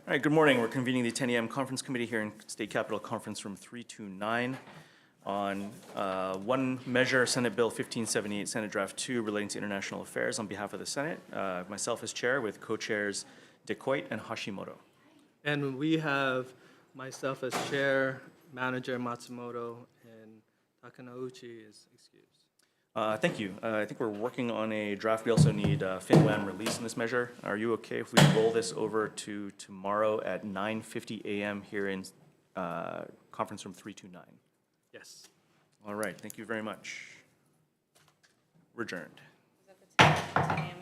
All right, good morning. We're convening the 10 a.m. conference committee here in State Capitol Conference Room 329 on one measure, Senate Bill 1578, Senate Draft 2, relating to international affairs on behalf of the Senate. Myself as chair with co-chairs DeCoit and Hashimoto. And we have myself as chair, manager Matsumoto, and Takanouchi is excused. Thank you. I think we're working on a draft. We also need FinWAN release in this measure. Are you okay if we roll this over to tomorrow at 9:50 a.m. here in conference room 329? Yes. All right, thank you very much. We're adjourned. Is that the 10 a.m.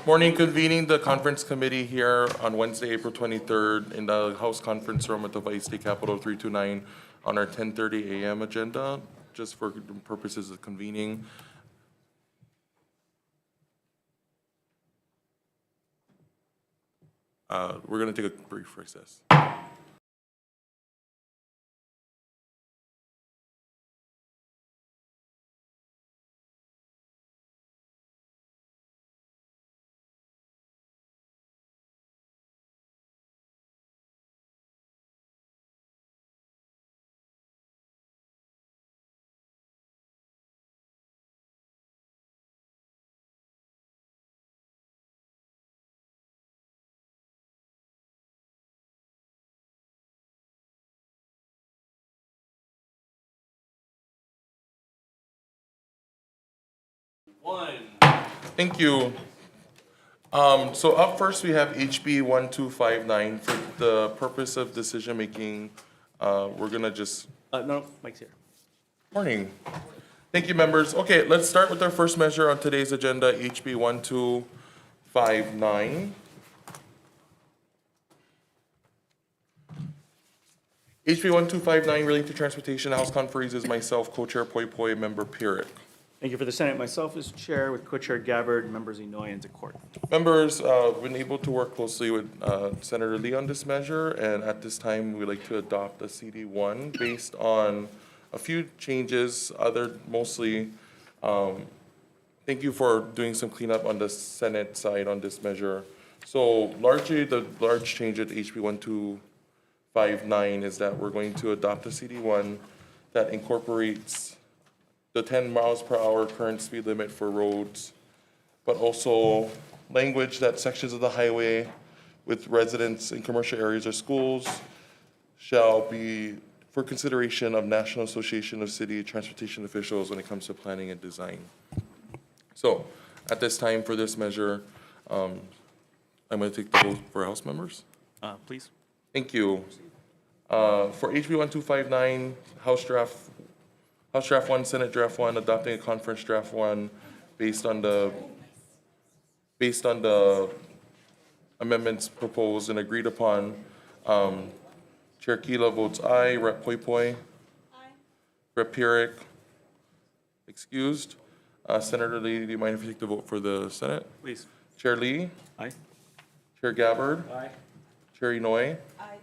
Morning, convening the conference committee here on Wednesday, April 23rd in the House Conference Room at the Hawaii State Capitol 329 on our 10:30 a.m. agenda, just for the purposes of convening. We're going to take a brief recess. Thank you. So up first, we have HB 1259. For the purpose of decision-making, we're going to just No, Mike's here. Morning. Thank you, members. Okay, let's start with our first measure on today's agenda, HB 1259. HB 1259 relating to transportation, House conferees is myself, co-chair Poi Poi, member Pierrick. Thank you for the Senate. Myself as chair with co-chair Gabbard, members Inoue and Decourt. Members, been able to work closely with Senator Lee on this measure, and at this time, we'd like to adopt a CD1 based on a few changes, mostly, thank you for doing some cleanup on the Senate side on this measure. So largely, the large change at HB 1259 is that we're going to adopt a CD1 that incorporates the 10 miles per hour current speed limit for roads, but also language that sections of the highway with residents in commercial areas or schools shall be for consideration of National Association of City Transportation Officials when it comes to planning and design. So at this time for this measure, I'm going to take the vote for House members. Please. Thank you. For HB 1259, House Draft 1, Senate Draft 1, adopting a Conference Draft 1 based on the amendments proposed and agreed upon. Chair Kila votes aye. Rep. Poi Poi. Aye. Rep. Pierrick. Excused. Senator Lee, do you mind if you take the vote for the Senate? Please. Chair Lee. Aye. Chair Gabbard. Aye. Chair Inoue. Aye.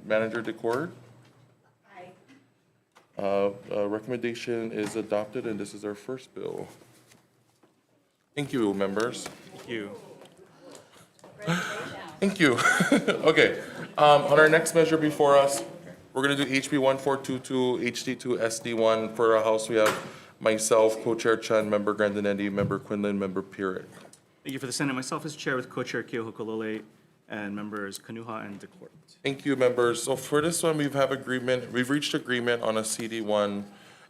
Manager Decourt. Aye. Recommendation is adopted, and this is our first bill. Thank you, members. Thank you. Thank you. Okay, on our next measure before us, we're gonna do HB 1422, HD2, SD1. For our House, we have myself, co-chair Chun, member Grandinetti, member Quinlan, member Pierrick. Thank you for the Senate. Myself as chair with co-chair Keohokalole and members Kanuha and Decourt. Thank you, members. So for this one, we've reached agreement on a CD1,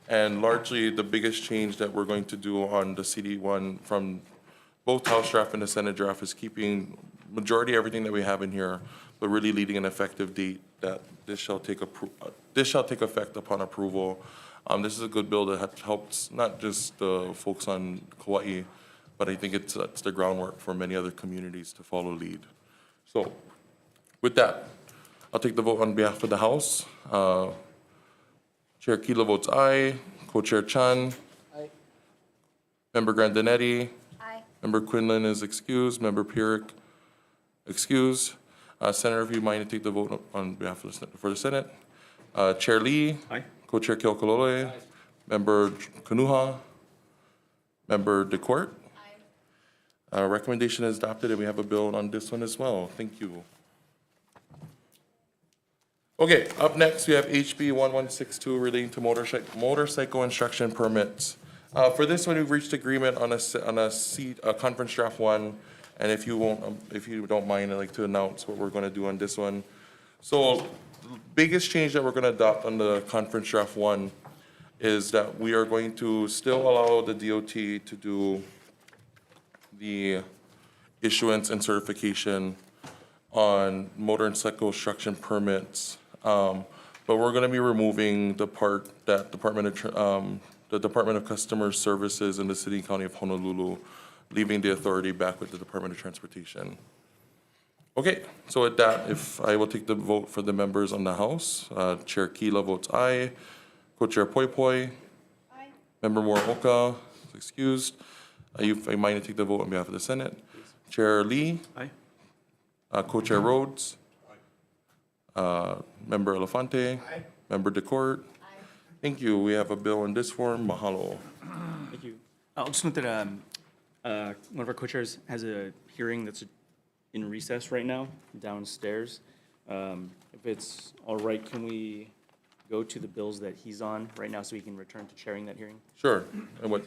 and largely the biggest change that we're going to do on the CD1 from both House draft and the Senate draft is keeping majority everything that we have in here, but really leaving an effective date that this shall take effect upon approval. This is a good bill that helps not just the folks on Kauai, but I think it's the groundwork for many other communities to follow lead. So with that, I'll take the vote on behalf of the House. Chair Kila votes aye. Co-chair Chun. Aye. Member Grandinetti. Aye. Member Quinlan is excused. Member Pierrick excused. Senator, if you mind to take the vote on behalf of for the Senate. Chair Lee. Aye. Co-chair Keokalole. Member Kanuha. Member Decourt. Aye. Recommendation is adopted, and we have a bill on this one as well. Thank you. Okay, up next, we have HB 1162 relating to motorcycle instruction permits. For this one, we've reached agreement on a conference draft 1, and if you don't mind, I'd like to announce what we're going to do on this one. So, the biggest change that we're going to adopt on the conference draft 1 is that we are going to still allow the DOT to do the issuance and certification on motorcycle instruction permits. But we're gonna be removing the part that the Department of Customer Services in the City and County of Honolulu leaving the authority back with the Department of Transportation. Okay, so with that, if I will take the vote for the members on the House, Chair Kila votes aye, Co-Chair Poi Poi. Aye. Member Muraoka is excused. If I mind to take the vote on behalf of the Senate. Chair Lee, Aye. Co-Chair Rhodes. Member Elefante. Aye. Member DeCourt. Aye. Thank you. We have a bill in this form. Mahalo. Thank you. I'll just note that one of our co-chairs has a hearing that's in recess right now downstairs. If it's all right, can we go to the bills that he's on right now so he can return to chairing that hearing? Sure. And what?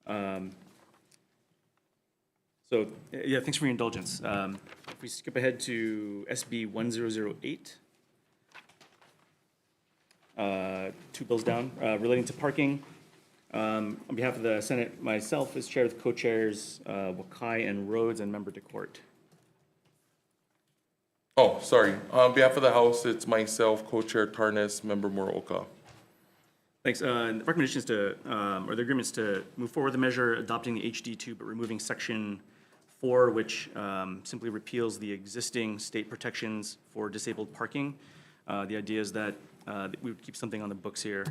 Okay. So, yeah, thanks for your indulgence. If we skip ahead to SB 1008, two bills down, relating to parking. On behalf of the Senate, myself as chair with co-chairs Wakai and Rhodes and member DeCourt. Oh, sorry. On behalf of the House, it's myself, Co-Chair Tarnas, Member Muraoka. Thanks. The recommendations to, or the agreements to move forward the measure adopting the HD2, but removing section 4, which simply repeals the existing state protections for disabled parking. The idea is that we would keep something on the books here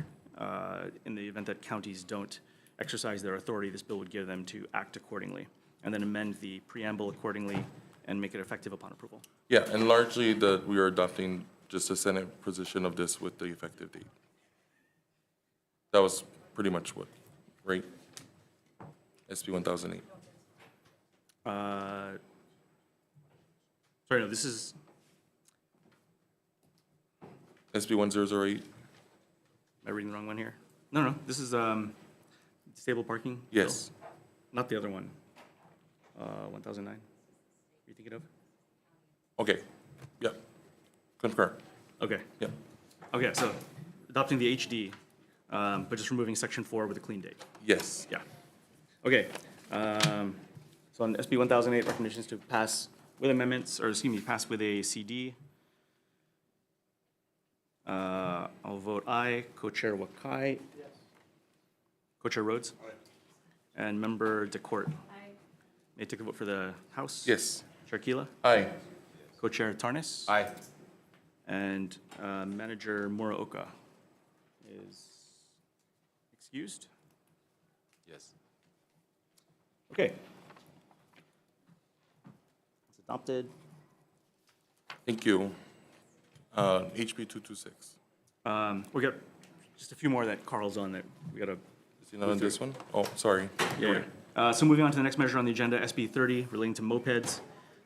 in the event that counties don't exercise their authority. This bill would give them to act accordingly, and then amend the preamble accordingly and make it effective upon approval. Yeah, and largely we are adopting just a Senate position of this with the effective date. That was pretty much what, right? SB 1008. Sorry, no, this is, SB 1008? am I reading the wrong one here? No, this is disabled parking? bill? Yes. Not the other one. 1009. You thinking of? Okay. Yeah. Concur. Okay. Yeah. Okay, so adopting the HD, but just removing section 4 with a clean date. Yes. Yeah. Okay. So on SB 1008, recommendations to pass with amendments, or excuse me, pass with a CD. I'll vote aye. Co-Chair Wakai. Yes. Co-Chair Rhodes. Aye. And Member DeCourt. Aye. May I take the vote for the House? Yes. Chair Kila. Aye. Co-Chair Tarnas. Aye. And Manager Muraoka is excused. Yes. Okay. It's adopted. Thank you. HB 226. We got just a few more that Carl's on that we gotta. Is he not on this one? Oh, sorry. Yeah. So moving on to the next measure on the agenda, SB 30, relating to mopeds.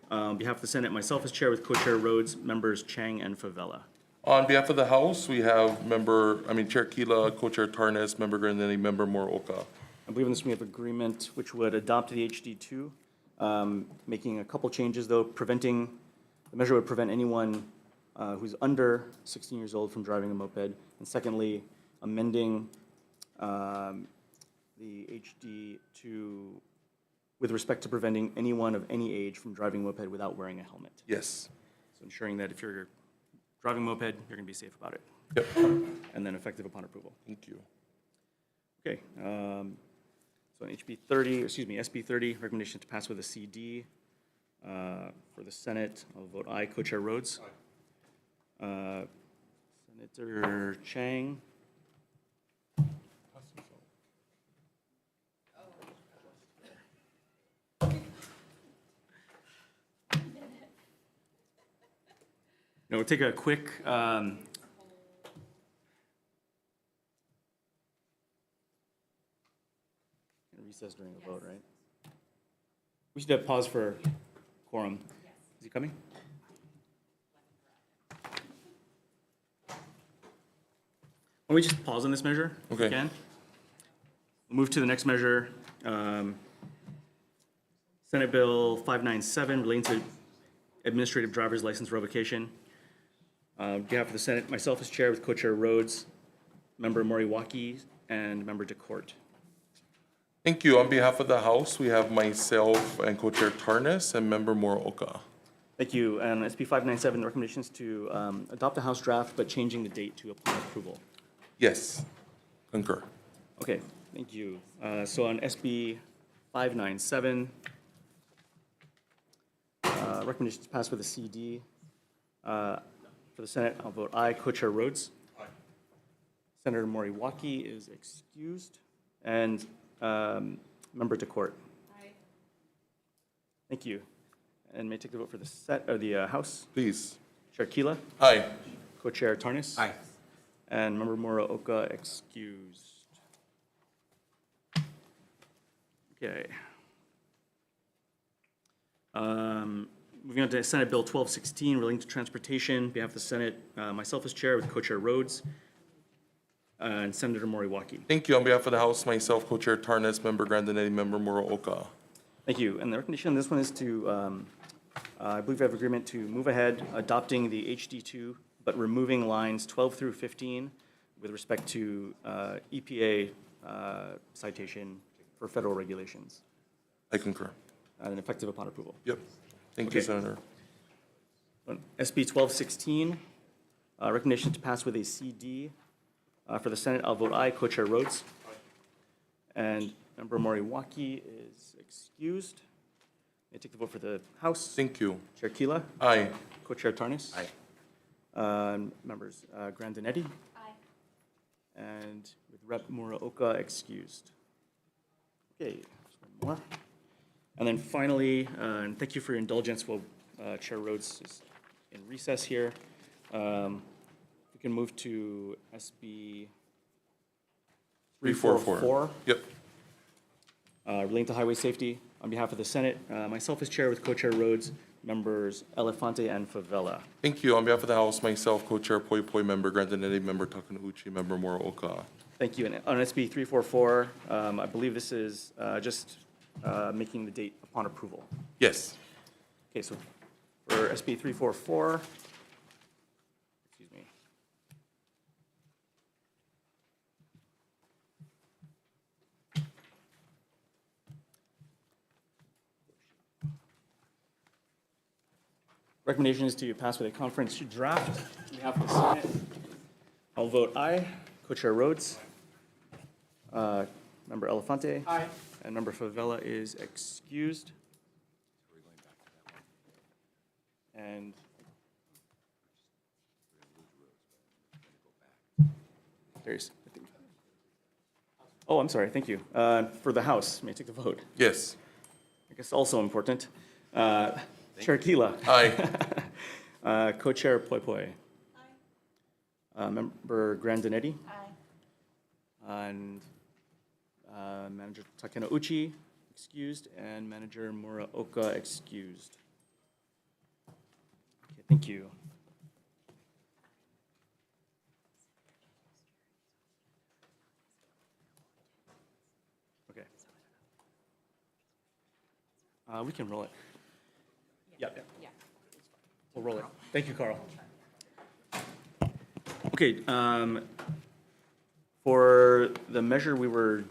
On behalf of the Senate, myself as chair with co-chair Rhodes, members Chang and Favela. On behalf of the House, we have Chair Kila, Co-Chair Tarnas, Member Grandelli, Member Muraoka. I believe in this we have agreement which would adopt the HD2, making a couple changes though, the measure would prevent anyone who's under 16 years old from driving a moped. And secondly, amending the HD to, with respect to preventing anyone of any age from driving a moped without wearing a helmet. Yes. So ensuring that if you're driving a moped, you're gonna be safe about it. Yep. And then effective upon approval. Thank you. Okay, so on SB 30, recommendation to pass with a CD. For the Senate, I'll vote aye. Co-Chair Rhodes. Senator Chang. No, we'll take a quick, recess during the vote, right? We should have pause for quorum. Is he coming? Why don't we just pause on this measure, if we Okay. can? We'll move to the next measure. Senate Bill 597, relating to administrative driver's license revocation. On behalf of the Senate, myself as chair with co-chair Rhodes, member Moriwaki, and member DeCourt. Thank you. On behalf of the House, we have myself and Co-Chair Tarnas and Member Muraoka. Thank you. And SB 597, the recommendation is to adopt the House draft, but changing the date to upon approval. Yes. Concur. Okay. Thank you. So on SB 597, recommendation to pass with a CD. For the Senate, I'll vote aye. Co-Chair Rhodes? Aye. Senator Moriwaki is excused. And Member DeCourt? Aye. Thank you. And may I take the vote for the House? Please. Chair Kila? Aye. Co-Chair Tarnas? Aye. And Member Muraoka excused. Okay. Moving on to Senate Bill 1216 relating to transportation. On behalf of the Senate, myself as chair with Co-Chair Rhodes and Senator Moriwaki. Thank you. On behalf of the House, myself, Co-Chair Tarnas, Member Grandinetti, Member Muraoka. Thank you. And the recommendation on this one is to, I believe we have agreement to move ahead adopting the HD2, but removing lines 12 through 15 with respect to EPA citation for federal regulations I concur. and effective upon approval. Yep. Thank you, Okay. Senator. On SB 1216, recommendation to pass with a CD. For the Senate, I'll vote aye. Co-Chair Rhodes. And Member Moriwaki is excused. May I take the vote for the House? Thank you. Chair Kila. Aye. Co-Chair Tarnas. Aye. Members Grandinetti. Aye. And with Rep. Muraoka excused. Okay, just one more. And then finally, and thank you for your indulgence while Chair Rhodes is in recess here. We can move to SB 344. Yep. Relating to highway safety. On behalf of the Senate, myself as chair with Co-Chair Rhodes, members Elefante and Favela. Thank you. On behalf of the House, myself, Co-Chair Poi Poi, Member Grandinetti, Member Takanouchi, Member Muraoka. Thank you. And on SB 344, I believe this is just making the date upon approval. Yes. Okay, so for SB 344, excuse me. Recommendation is to pass with a conference draft. On behalf of the Senate, I'll vote aye. Co-Chair Rhodes. Member Elefante. Aye. And Member Favela is excused. And there's, I think, oh, I'm sorry, thank you. For the House, may I take the vote? Yes. I guess also important. Chair Kila. Aye. Co-Chair Poi Poi. Member Grandinetti. Aye. And Manager Takenouchi excused, and Manager Muraoka excused. Okay, thank you. Okay. We can roll it. Yeah. Yeah. We'll roll it. Thank you, Carl. Okay, for the measure we were,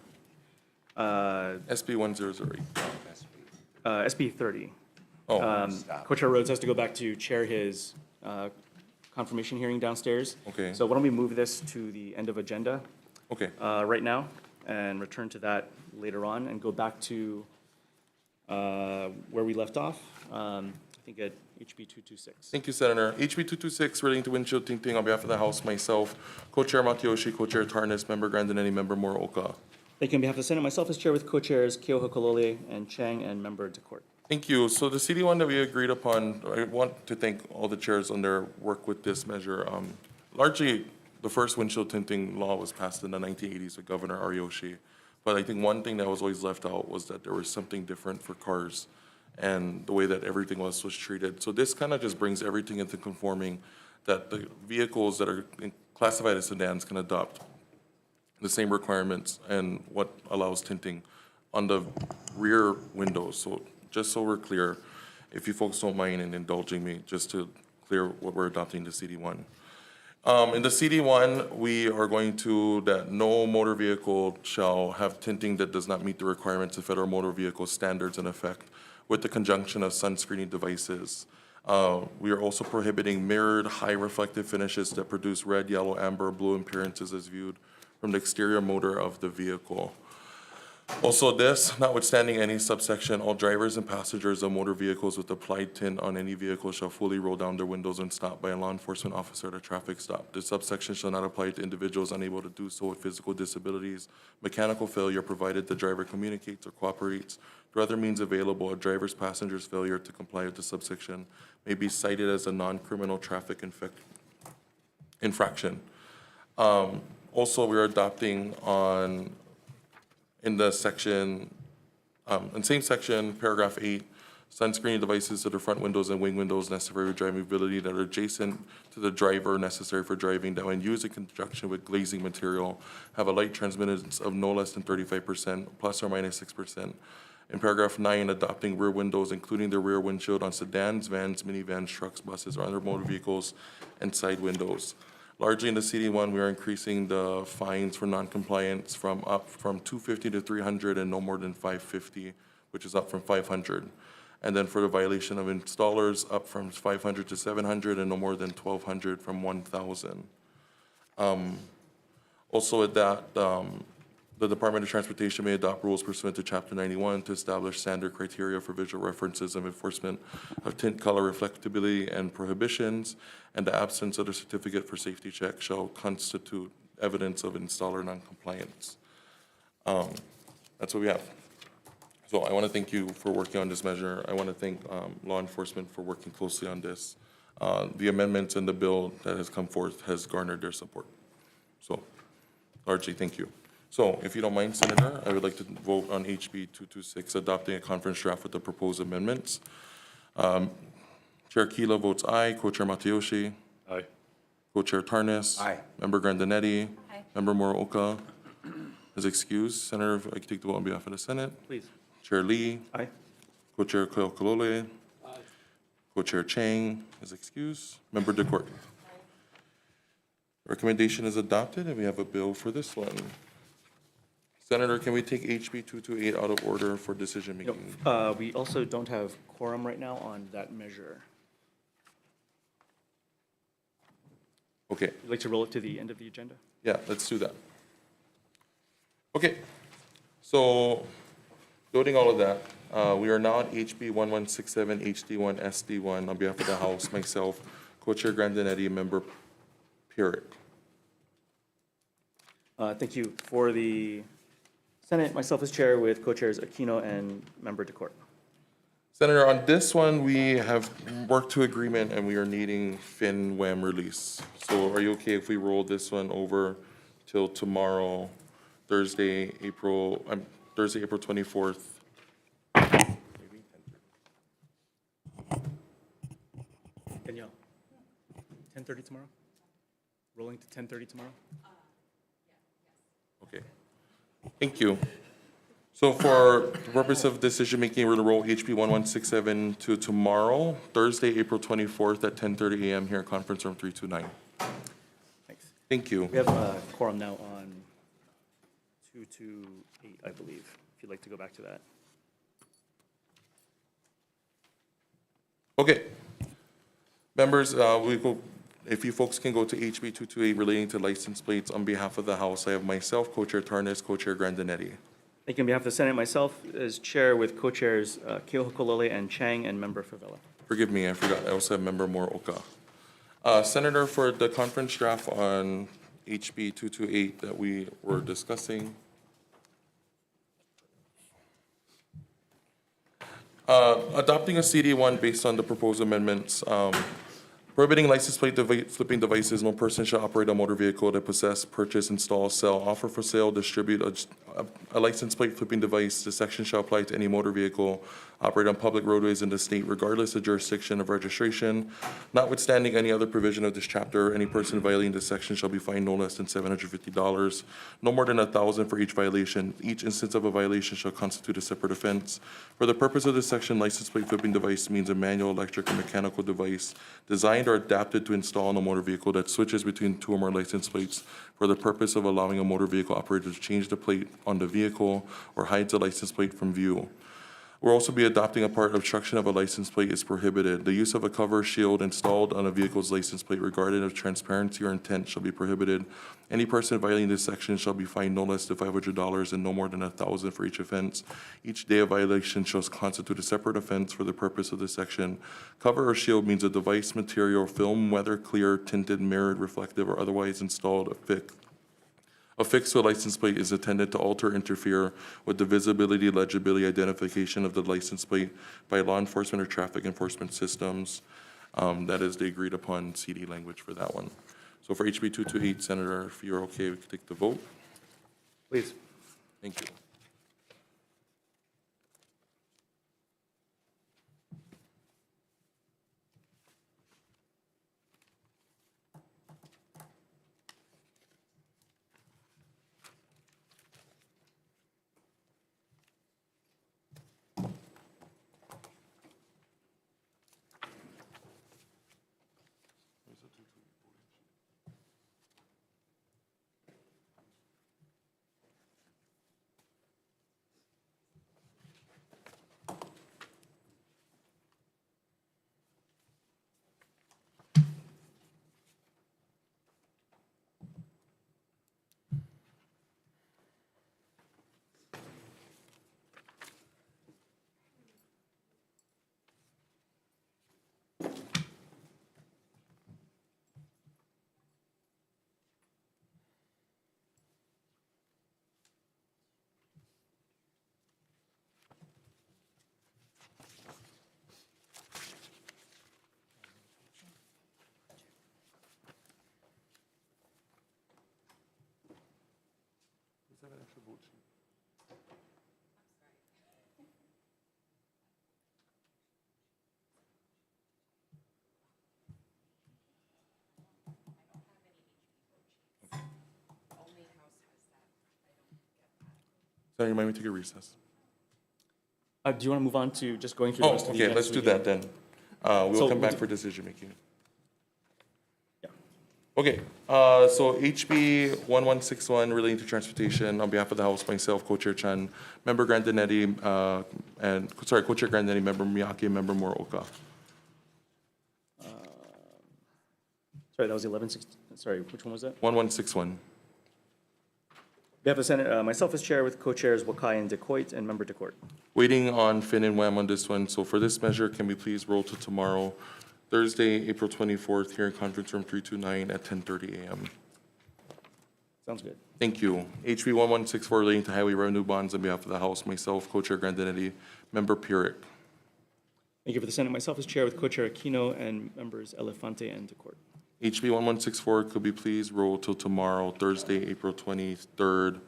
SB 1008. SB 30. Oh, Co-Chair Rhodes has to go back to chair his confirmation hearing downstairs. Okay. So why don't we move this to the end of agenda okay. right now and return to that later on and go back to where we left off, I think at HB 226. Thank you, Senator. HB 226, relating to windshield tinting. On behalf of the House, myself, Co-Chair Matiyoshi, Co-Chair Tarnas, Member Grandinetti, Member Muraoka. Thank you. On behalf of the Senate, myself as chair with co-chairs Keoha Kolole and Chang and Member DeCourt. Thank you. So the CD1 that we agreed upon, I want to thank all the chairs on their work with this measure. Largely, the first windshield tinting law was passed in the 1980s with Governor Ariyoshi. But I think one thing that was always left out was that there was something different for cars and the way that everything was treated. So this kind of just brings everything into conforming that the vehicles that are classified as sedans can adopt the same requirements and what allows tinting on the rear windows. So just so we're clear, if you folks don't mind in indulging me, just to clear what we're adopting the CD1. In the CD1, we are going to, that no motor vehicle shall have tinting that does not meet the requirements of federal motor vehicle standards in effect with the conjunction of sunscreening devices. We are also prohibiting mirrored high reflective finishes that produce red, yellow, amber, blue appearances as viewed from the exterior motor of the vehicle. Also this, notwithstanding any subsection, all drivers and passengers of motor vehicles with applied tint on any vehicle shall fully roll down their windows when stopped by a law enforcement officer at a traffic stop. This subsection shall not apply to individuals unable to do so with physical disabilities, mechanical failure, provided the driver communicates or cooperates through other means available. A driver's passenger's failure to comply with the subsection may be cited as a non-criminal traffic infraction. Also, we're adopting in the section, in same section, paragraph 8, sunscreening devices to the front windows and wing windows necessary for driving mobility that are adjacent to the driver necessary for driving, that when used in conjunction with glazing material, have a light transmittance of no less than 35%, plus or minus 6%. In paragraph 9, adopting rear windows, including the rear windshield on sedans, vans, minivans, trucks, buses, or other motor vehicles, and side windows. Largely in the CD1, we are increasing the fines for noncompliance from $250 to $300 and no more than $550, which is up from $500. And then for the violation of installers, up from $500 to $700 and no more than $1,200 from $1,000. Also with that, the Department of Transportation may adopt rules pursuant to Chapter 91 to establish standard criteria for visual references of enforcement of tint, color, reflectability, and prohibitions, and the absence of the certificate for safety check shall constitute evidence of installer noncompliance. That's what we have. So I want to thank you for working on this measure. I want to thank law enforcement for working closely on this. The amendments in the bill that has come forth has garnered their support. So largely, thank you. So if you don't mind, Senator, I would like to vote on HB 226, adopting a conference draft with the proposed amendments. Chair Kila votes aye. Co-Chair Matayoshi. Aye. Co-Chair Tarnas. Aye. Member Grandinetti. Aye. Member Moroka is excused. Senator, if I can take the vote on behalf of the Senate. Please. Chair Lee. Aye. Co-Chair Kalole. Co-Chair Chang is excused. Member DeCourt. Recommendation is adopted, and we have a bill for this one. Senator, can we take HB 228 out of order for decision making? We also don't have quorum right now on that measure. Okay, Would you like to roll it to the end of the agenda? yeah, let's do that. Okay, so noting all of that, we are now at HB 1167, HD1, SD1. On behalf of the House, myself, Co-Chair Grandinetti, Member Pierrick. Thank you. For the Senate, myself as chair with co-chairs Aquino and Member DeCourt. Senator, on this one, we have worked to agreement and we are needing FIN-WAM release. So are you okay if we roll this one over till tomorrow, Thursday, April 24th? Danielle, 10:30 tomorrow? Rolling to 10:30 tomorrow? Okay, thank you. So for the purpose of decision-making, we're going to roll HB 1167 to tomorrow, Thursday, April 24th at 10:30 a.m. here in Conference Room 329. Thanks. Thank you. We have a quorum now on 228, I believe, if you'd like to go back to that. Okay. Members, if you folks can go to HB 228 relating to license plates on behalf of the House, I have myself, Co-Chair Tarnas, Co-Chair Grandinetti. Thank you. On behalf of the Senate, myself as chair with co-chairs Keohokalole and Chang and Member Favela. Forgive me, I forgot, I also have Member Moroka. Senator, for the conference draft on HB 228 that we were discussing, adopting a CD1 based on the proposed amendments, prohibiting license plate flipping devices. No person shall operate a motor vehicle that possess, purchase, install, sell, offer for sale, distribute a license plate flipping device. This section shall apply to any motor vehicle operate on public roadways in the state regardless of jurisdiction of registration. Notwithstanding any other provision of this chapter, any person violating this section shall be fined no less than $750, no more than $1,000 for each violation. Each instance of a violation shall constitute a separate offense. For the purpose of this section, license plate flipping device means a manual, electric, or mechanical device designed or adapted to install on a motor vehicle that switches between two or more license plates for the purpose of allowing a motor vehicle operator to change the plate on the vehicle or hides a license plate from view. We'll also be adopting a part obstruction of a license plate is prohibited. The use of a cover shield installed on a vehicle's license plate regardless of transparency or intent shall be prohibited. Any person violating this section shall be fined no less than $500 and no more than $1,000 for each offense. Each day of violation shall constitute a separate offense for the purpose of this section. Cover or shield means a device, material, film, whether clear, tinted, mirrored, reflective, or otherwise installed, affixed to a license plate is intended to alter or interfere with the visibility, legibility, identification of the license plate by law enforcement or traffic enforcement systems. That is the agreed upon CD language for that one. So for HB 228, Senator, if you're okay, we can take the vote. Please. Thank you. So you might take a recess. Do you want to move on to just going through the Oh, rest of the okay, agenda let's so do we can- that then. So We'll come we'll back do- for decision making. Yeah. Okay, so HB 1161 relating to transportation, on behalf of the House, myself, Co-Chair Chan, Member Grandinetti, Co-Chair Grandinetti, Member Miyake, Member Moroka. Sorry, that was 1160, sorry, which one was that? 1161. We have the Senate, myself as chair with co-chairs Wakai and DeCoit and member DeCourt. Waiting on Finn and Wham on this one, so for this measure, can we please roll to tomorrow, Thursday, April 24th, here in conference room 329 at 10:30 a.m. Sounds good. Thank you. HB 1164 relating to highway revenue bonds, on behalf of the House, myself, Co-Chair Grandinetti, Member Purick. Thank you for the Senate, myself as chair with co-chair Aquino and members Elefante and DeCourt. HB 1164, could we please roll till tomorrow, Thursday, April 23rd,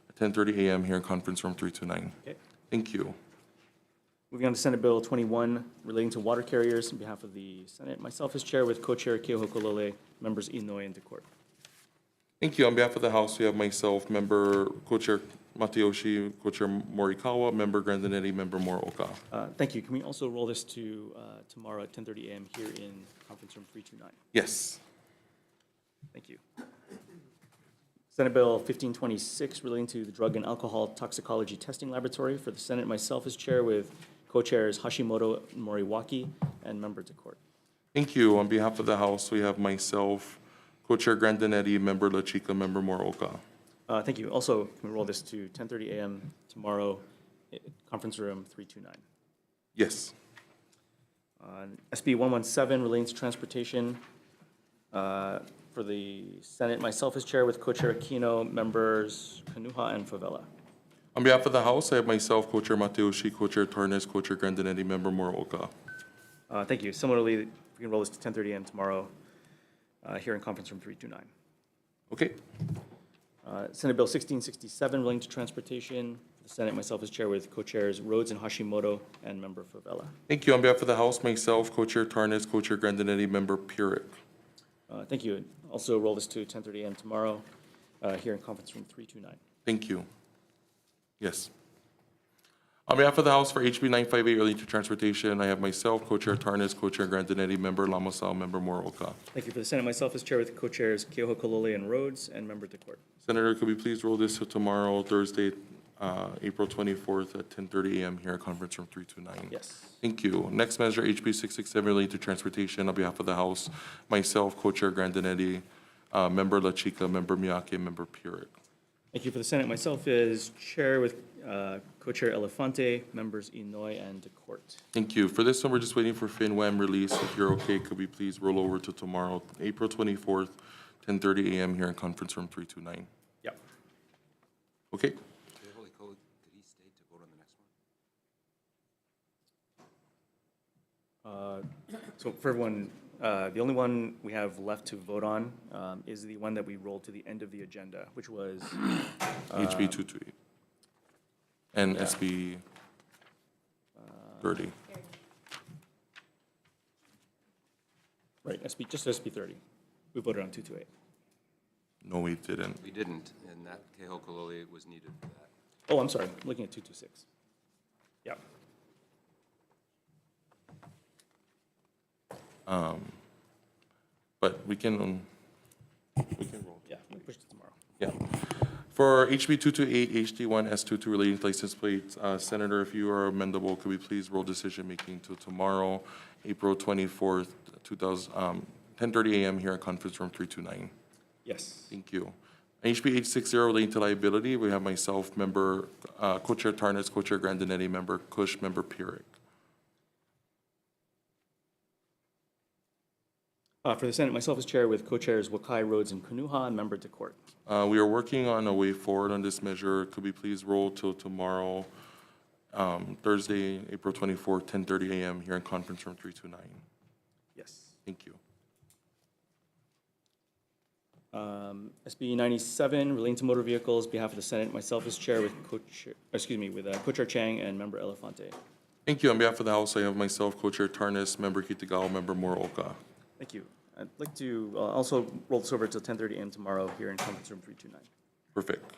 at 10:30 a.m. here in conference room 329. Okay. Thank you. Moving on to Senate Bill 21 relating to water carriers, on behalf of the Senate, myself as chair with co-chair Keohokolole, members Inoue and DeCourt. Thank you. On behalf of the House, we have myself, Member Co-Chair Matayoshi, Co-Chair Morikawa, Member Grandinetti, Member Moroka. Thank you. Can we also roll this to tomorrow at 10:30 a.m. here in conference room 329? Yes. Thank you. Senate Bill 1526 relating to the Drug and Alcohol Toxicology Testing Laboratory. For the Senate, myself as chair with co-chairs Hashimoto Moriwaki and member DeCourt. Thank you. On behalf of the House, we have myself, Co-Chair Grandinetti, Member La Chica, Member Moroka. Thank you. Also, can we roll this to 10:30 a.m. tomorrow, conference room 329? Yes. SB 117 relating to transportation. For the Senate, myself as chair with co-chair Aquino, members Kanuha and Favela. On behalf of the House, I have myself, Co-Chair Matayoshi, Co-Chair Tarnes, Co-Chair Grandinetti, Member Moroka. Thank you. Similarly, we can roll this to 10:30 a.m. tomorrow here in conference room 329. Okay. Senate Bill 1667 relating to transportation. For the Senate, myself as chair with co-chairs Rhodes and Hashimoto and member Favela. Thank you. On behalf of the House, myself, Co-Chair Tarnes, Co-Chair Grandinetti, Member Purick. Thank you. Also roll this to 10:30 a.m. tomorrow here in conference room 329. Thank you. Yes. On behalf of the House for HB 958 relating to transportation, I have myself, Co-Chair Tarnes, Co-Chair Grandinetti, Member Lamasal, Member Moroka. Thank you. For the Senate, myself as chair with co-chairs Keohokolole and Rhodes and member DeCourt. Senator, could we please roll this to tomorrow, Thursday, April 24th at 10:30 a.m. here at Conference Room 329. Yes. Thank you. Next measure, HB 667, relating to transportation. On behalf of the House, myself, Co-Chair Grandinetti, Member La Chica, Member Miyake, Member Purick. Thank you. For the Senate, myself is Chair with Co-Chair Elefante, members Inoy and DeCourt. Thank you. For this one, we're just waiting for FinWAM release. If you're okay, could we please roll over to tomorrow, April 24th, 10:30 a.m. here in Conference Room 329? Yep. Okay? Okay, Holy Code, could he stay to vote on the next one? So for everyone, the only one we have left to vote on is the one that we rolled to the end of the agenda, which was, HB 228. And SB 30. right, just SB 30. We voted on 228. No, we didn't. We didn't, and that Keho Kalole was needed for that. Oh, I'm sorry, I'm looking at 226. Yeah. But we can roll. Yeah, we push it tomorrow. Yeah. For HB 228, HD1, S22 relating to license plates, Senator, if you are amendable, could we please roll decision-making to tomorrow, April 24th, 10:30 a.m. here at Conference Room 329? Yes. Thank you. HB 860 relating to liability, we have myself, Member, Co-Chair Tarnas, Co-Chair Grandinetti, Member Cush, Member Purick. For the Senate, myself as Chair with Co-Chairs Wakai, Rhodes, and Kunuha, and Member DeCourt. We are working on a way forward on this measure. Could we please roll till tomorrow, Thursday, April 24th, 10:30 a.m. here in Conference Room 329? Yes. Thank you. SB 97 relating to motor vehicles, behalf of the Senate, myself as Chair with Co-Chair Chang and Member Elefante. Thank you. On behalf of the House, I have myself, Co-Chair Tarnas, Member Kitagawa, Member Moroka. Thank you. I'd like to also roll this over till 10:30 a.m. tomorrow here in Conference Room 329. Perfect.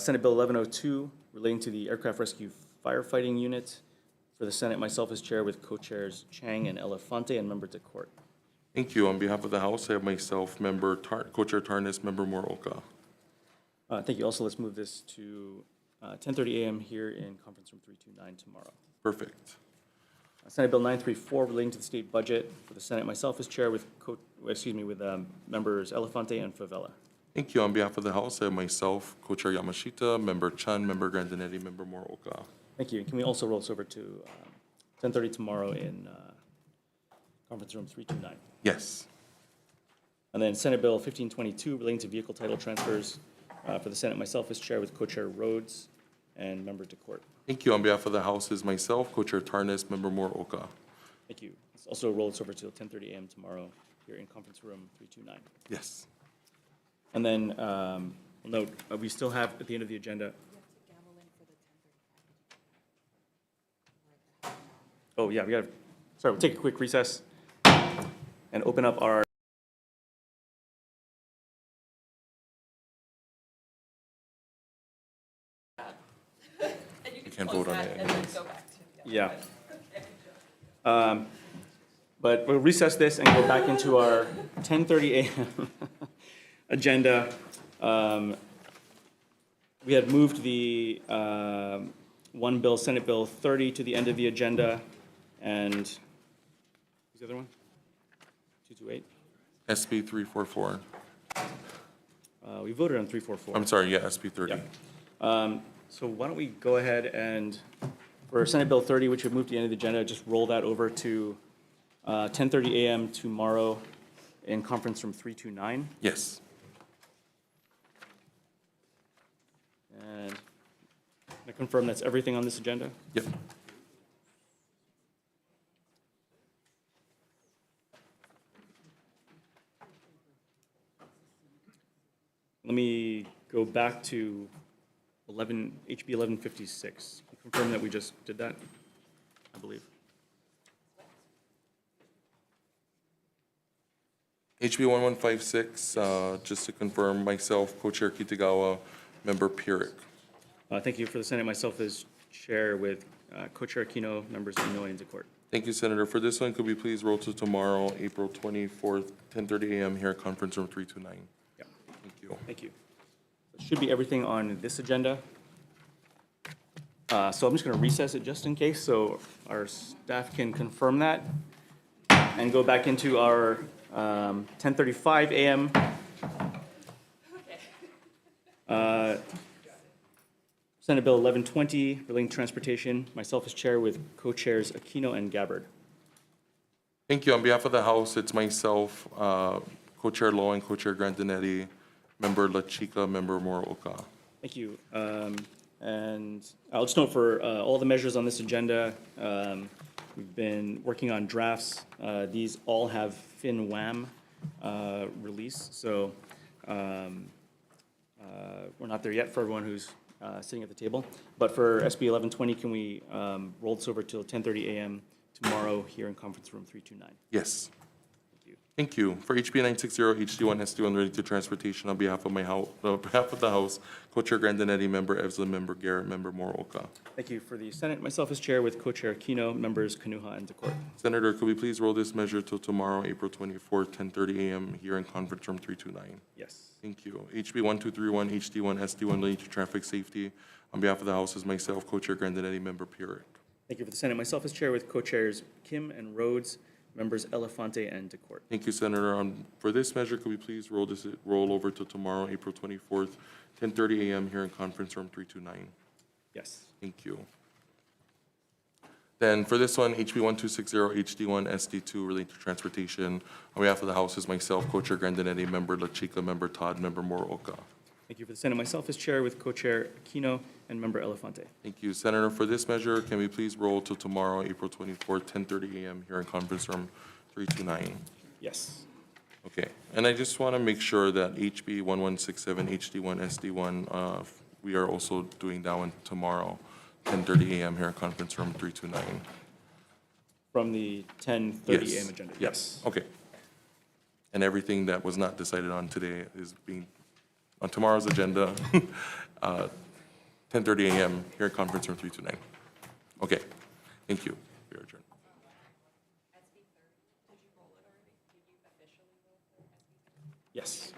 Senate Bill 1102 relating to the Aircraft Rescue Firefighting Unit. For the Senate, myself as Chair with Co-Chairs Chang and Elefante and Member DeCourt. Thank you. On behalf of the House, I have myself, Co-Chair Tarnas, Member Moroka. Thank you. Also, let's move this to 10:30 a.m. here in Conference Room 329 tomorrow. Perfect. Senate Bill 934 relating to the state budget. For the Senate, myself as Chair with members Elefante and Favela. Thank you. On behalf of the House, I have myself, Co-Chair Yamashita, Member Chan, Member Grandinetti, Member Moroka. Thank you. Can we also roll this over to 10:30 tomorrow in Conference Room 329? Yes. And then Senate Bill 1522 relating to vehicle title transfers. For the Senate, myself as Chair with Co-Chair Rhodes and Member DeCourt. Thank you. On behalf of the House is myself, Co-Chair Tarnas, Member Moroka. Thank you. Let's also roll this over till 10:30 a.m. tomorrow here in Conference Room 329. Yes. And then, we'll note, we still have at the end of the agenda. Oh, yeah, sorry, we'll take a quick recess and open up our You can't vote on it. And then go back to the other. Yeah. But we'll recess this and go back into our 10:30 a.m. agenda. We had moved the one bill, Senate Bill 30, to the end of the agenda, and who's the other one? 228? SB 344. We voted on 344. I'm sorry, yeah, SB 30. Yeah. So why don't we go ahead and, for Senate Bill 30, which would move to the end of the agenda, just roll that over to 10:30 a.m. tomorrow in Conference Room 329. Yes. And I confirm that's everything on this agenda? Yep. Let me go back to HB 1156. Confirm that we just did that, I believe. HB 1156, just to confirm, myself, Co-Chair Kitagawa, Member Purick. Thank you. For the Senate, myself as Chair with Co-Chair Aquino, members Inoy and DeCourt. Thank you, Senator. For this one, could we please roll to tomorrow, April 24th, 10:30 a.m. here at Conference Room 329? Yeah. Thank you. Thank you. That should be everything on this agenda. So I'm just going to recess it just in case, so our staff can confirm that, and go back into our 10:35 a.m. Senate Bill 1120, relating to transportation. Myself as chair with co-chairs Aquino and Gabbard. Thank you. On behalf of the House, it's myself, Co-Chair Lowe and Co-Chair Grandinetti, Member La Chica, Member Moroka. Thank you. And I'll just note for all the measures on this agenda, we've been working on drafts. These all have FinWAM release, so we're not there yet for everyone who's sitting at the table. But for SB 1120, can we roll this over till 10:30 a.m. tomorrow here in conference room 329? Yes. Thank you. Thank you. For HB 960, HD1, SD1 relating to transportation, on behalf of on behalf of the House, Co-Chair Grandinetti, Member Evslin, Member Garrett, Member Moroka. Thank you. For the Senate, myself as chair with co-chair Aquino, members Kanuha and Decort. Senator, could we please roll this measure till tomorrow, April 24th, 10:30 a.m. here in conference room 329? Yes. Thank you. HB 1231, HD1, SD1 relating to traffic safety, on behalf of the House is myself, Co-Chair Grandinetti, Member Pierre. Thank you. For the Senate, myself as chair with co-chairs Kim and Rhodes, members Elefante and Decort. Thank you, Senator. For this measure, could we please roll over to tomorrow, April 24th, 10:30 a.m. here in conference room 329? Yes. Thank you. Then for this one, HB 1260, HD1, SD2 relating to transportation, on behalf of the House is myself, Co-Chair Grandinetti, Member La Chica, Member Todd, Member Moroka. Thank you. For the Senate, myself as chair with co-chair Aquino and member Elefante. Thank you, Senator. For this measure, can we please roll to tomorrow, April 24th, 10:30 a.m. here in conference room 329? Yes. Okay, and I just want to make sure that HB 1167, HD1, SD1, we are also doing that one tomorrow, 10:30 a.m. here in conference room 329. From the 10:30 Yes. a.m. agenda. Yes, okay. And everything that was not decided on today is being, on tomorrow's agenda, 10:30 a.m. here in conference room 329. Okay, thank you. We are adjourned. Yes.